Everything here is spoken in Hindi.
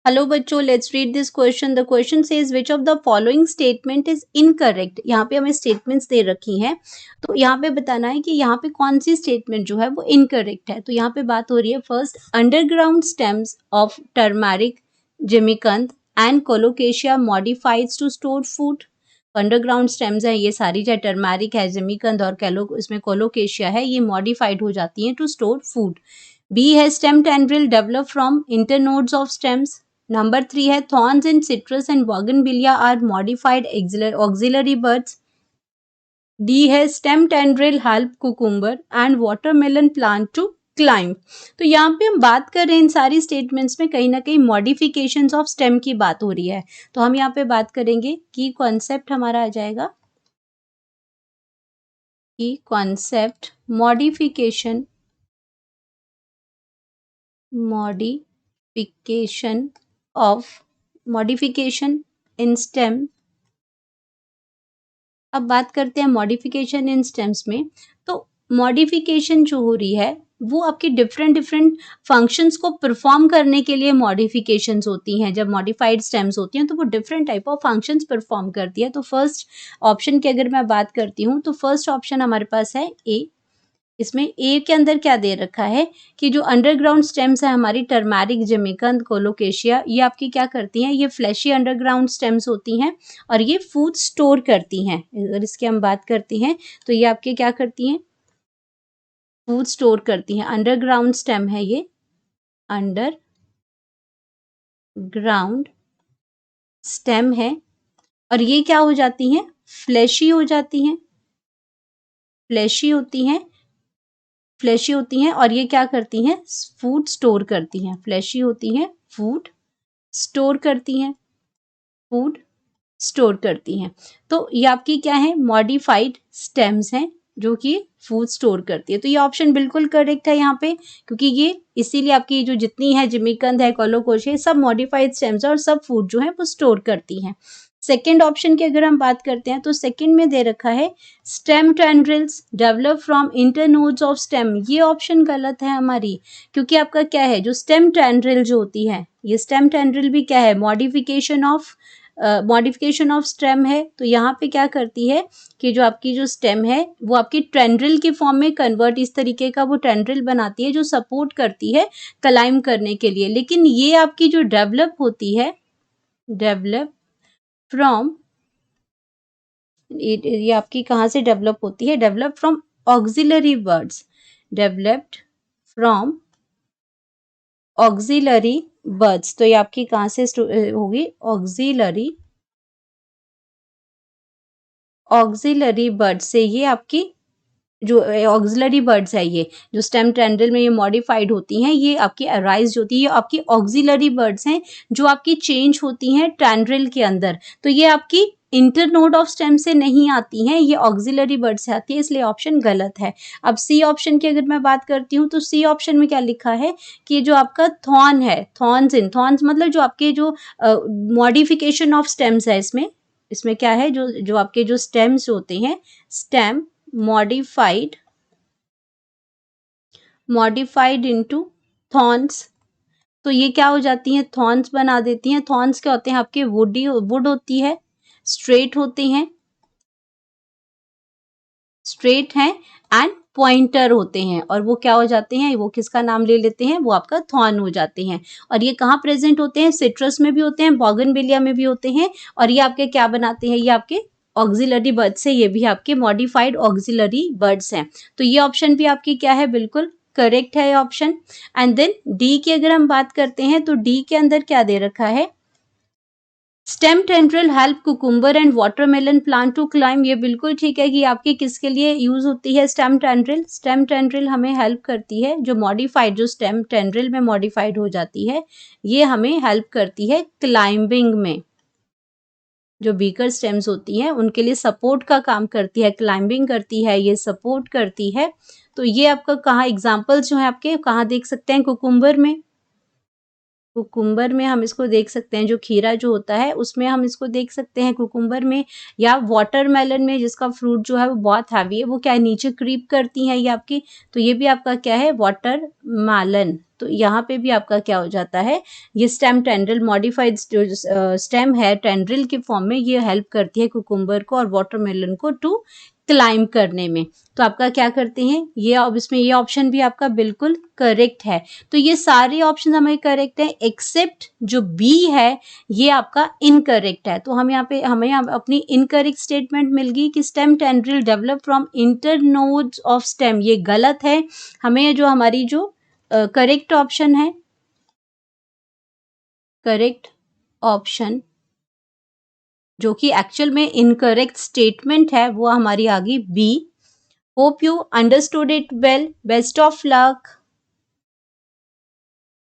हेलो बच्चों, let's read this question. The question says which of the following statement is incorrect. यहाँ पे हमें स्टेटमेंट्स दे रखी हैं, तो यहाँ पे बताना है कि यहाँ पे कौन सी स्टेटमेंट जो है वो इनकरेक्ट है। तो यहाँ पे बात हो रही है first, underground stems of turmeric, जिमिकंद and colocasia modified to store food. Underground stems है ये सारी, चाहे टर्मरिक है, जिमिकंद और इसमें कोलोकेशिया है, ये मॉडिफाइड हो जाती हैं टू स्टोर फूड। बी है stem tendril develop from internodes of stems. Number 3 है thorns in citrus and bougainvillea are modified auxiliary buds. D है stem tendril help cucumber and watermelon plant to climb. तो यहाँ पे हम बात कर रहे हैं इन सारी स्टेटमेंट्स में कहीं ना कहीं मॉडिफिकेशंस ऑफ स्टेम की बात हो रही है। तो हम यहाँ पे बात करेंगे की कॉन्सेप्ट हमारा आ जाएगा की कॉन्सेप्ट मॉडिफिकेशन इन स्टेम। अब बात करते हैं मॉडिफिकेशन इन स्टेम्स में। तो मॉडिफिकेशन जो हो रही है वो आपकी डिफरेंट फंक्शंस को परफॉर्म करने के लिए मॉडिफिकेशंस होती हैं। जब मॉडिफाइड स्टेम्स होती हैं तो वो different type of functions perform करती है। तो फर्स्ट ऑप्शन की अगर मैं बात करती हूँ तो फर्स्ट ऑप्शन हमारे पास है ए। इसमें ए के अंदर क्या दे रखा है कि जो अंडरग्राउंड स्टेम्स है हमारी टर्मरिक, जिमिकंद, कोलोकेशिया, ये आपकी क्या करती हैं, ये फ्लैशी अंडरग्राउंड स्टेम्स होती हैं और ये फूड स्टोर करती हैं। अगर इसकी हम बात करते हैं तो ये आपके क्या करती हैं, फूड स्टोर करती हैं। अंडरग्राउंड स्टेम है ये, अंडरग्राउंड स्टेम है और ये क्या हो जाती हैं, फ्लैशी हो जाती हैं, फ्लैशी होती हैं और ये क्या करती हैं, फूड स्टोर करती हैं। फ्लैशी होती हैं, फूड स्टोर करती हैं, फूड स्टोर करती हैं। तो ये आपकी क्या है, मॉडिफाइड स्टेम्स हैं जो कि फूड स्टोर करती है। तो ये ऑप्शन बिल्कुल करेक्ट है यहाँ पे, क्योंकि ये इसीलिए आपकी जो जितनी है जिमिकंद है, कोलोकेशिया, सब मॉडिफाइड स्टेम्स और सब फूड जो है वो स्टोर करती हैं। सेकेंड ऑप्शन की अगर हम बात करते हैं तो सेकेंड में दे रखा है stem tendrils develop from internodes of stem. ये ऑप्शन गलत है हमारी, क्योंकि आपका क्या है, जो स्टेम टेंड्रिल जो होती है, ये स्टेम टेंड्रिल भी क्या है, मॉडिफिकेशन ऑफ स्टेम है। तो यहाँ पे क्या करती है कि जो आपकी जो स्टेम है वो आपकी टेंड्रिल की फॉर्म में कन्वर्ट, इस तरीके का वो टेंड्रिल बनाती है जो सपोर्ट करती है क्लाइंब करने के लिए। लेकिन ये आपकी जो डेवलप होती है, डेवलप फ्रॉम, ये आपकी कहाँ से डेवलप होती है, develop from auxiliary birds, developed from auxiliary birds. तो ये आपकी कहाँ से होगी, ऑक्सिलरी बर्ड्स से। ये आपकी जो ऑक्सिलरी बर्ड्स है, ये जो स्टेम टेंड्रिल में ये मॉडिफाइड होती हैं, ये आपकी अराइज होती है, ये आपकी ऑक्सिलरी बर्ड्स हैं जो आपकी चेंज होती हैं टेंड्रिल के अंदर। तो ये आपकी इंटरनोड ऑफ स्टेम से नहीं आती हैं, ये ऑक्सिलरी बर्ड से आती है, इसलिए ऑप्शन गलत है। अब सी ऑप्शन की अगर मैं बात करती हूँ तो सी ऑप्शन में क्या लिखा है कि जो आपका थॉर्न है, थॉर्न्स मतलब जो आपके जो मॉडिफिकेशन ऑफ स्टेम्स है, इसमें क्या है, जो आपके जो स्टेम्स होते हैं, स्टेम मॉडिफाइड इनटू थॉर्न्स। तो ये क्या हो जाती हैं, थॉर्न्स बना देती हैं। थॉर्न्स क्या होते हैं, आपके वुड होती है, स्ट्रेट होते हैं, स्ट्रेट हैं एंड पॉइंटर होते हैं, और वो क्या हो जाते हैं, वो किसका नाम ले लेते हैं, वो आपका थॉर्न हो जाते हैं। और ये कहाँ प्रेजेंट होते हैं, सिट्रस में भी होते हैं, बोगनविलिया में भी होते हैं, और ये आपके क्या बनाते हैं, ये आपके ऑक्सिलरी बर्ड्स है, ये भी आपके मॉडिफाइड ऑक्सिलरी बर्ड्स हैं। तो ये ऑप्शन भी आपकी क्या है, बिल्कुल करेक्ट है ऑप्शन। एंड देन डी की अगर हम बात करते हैं तो डी के अंदर क्या दे रखा है, stem tendril help cucumber and watermelon plant to climb. ये बिल्कुल ठीक है कि आपकी किसके लिए यूज होती है, स्टेम टेंड्रिल हमें हेल्प करती है, जो मॉडिफाइड, जो स्टेम टेंड्रिल में मॉडिफाइड हो जाती है, ये हमें हेल्प करती है क्लाइंबिंग में। जो बीकर स्टेम्स होती हैं उनके लिए सपोर्ट का काम करती है, क्लाइंबिंग करती है, ये सपोर्ट करती है। तो ये आपका कहाँ एग्जाम्पल्स जो है आपके कहाँ देख सकते हैं, कुकुम्बर में, कुकुम्बर में हम इसको देख सकते हैं, जो खीरा जो होता है उसमें हम इसको देख सकते हैं कुकुम्बर में, या वाटरमेलन में जिसका फ्रूट जो है वो बहुत हैवी है, वो क्या है नीचे क्रीप करती है ये आपकी, तो ये भी आपका क्या है वाटरमेलन। तो यहाँ पे भी आपका क्या हो जाता है, ये स्टेम टेंड्रिल मॉडिफाइड जो स्टेम है टेंड्रिल के फॉर्म में, ये हेल्प करती है कुकुम्बर को और वाटरमेलन को टू क्लाइम करने में। तो आपका क्या करते हैं ये, अब इसमें ये ऑप्शन भी आपका बिल्कुल करेक्ट है। तो ये सारे ऑप्शन हमें करेक्ट है एक्सेप्ट जो बी है ये आपका इनकरेक्ट है। तो हम यहाँ पे हमें अपनी इनकरेक्ट स्टेटमेंट मिल गई कि stem tendril develop from internodes of stem, ये गलत है। हमें जो हमारी जो करेक्ट ऑप्शन है, करेक्ट ऑप्शन जो कि एक्चुअल में इनकरेक्ट स्टेटमेंट है वो हमारी आ गई B. Hope you understood it well, best of luck.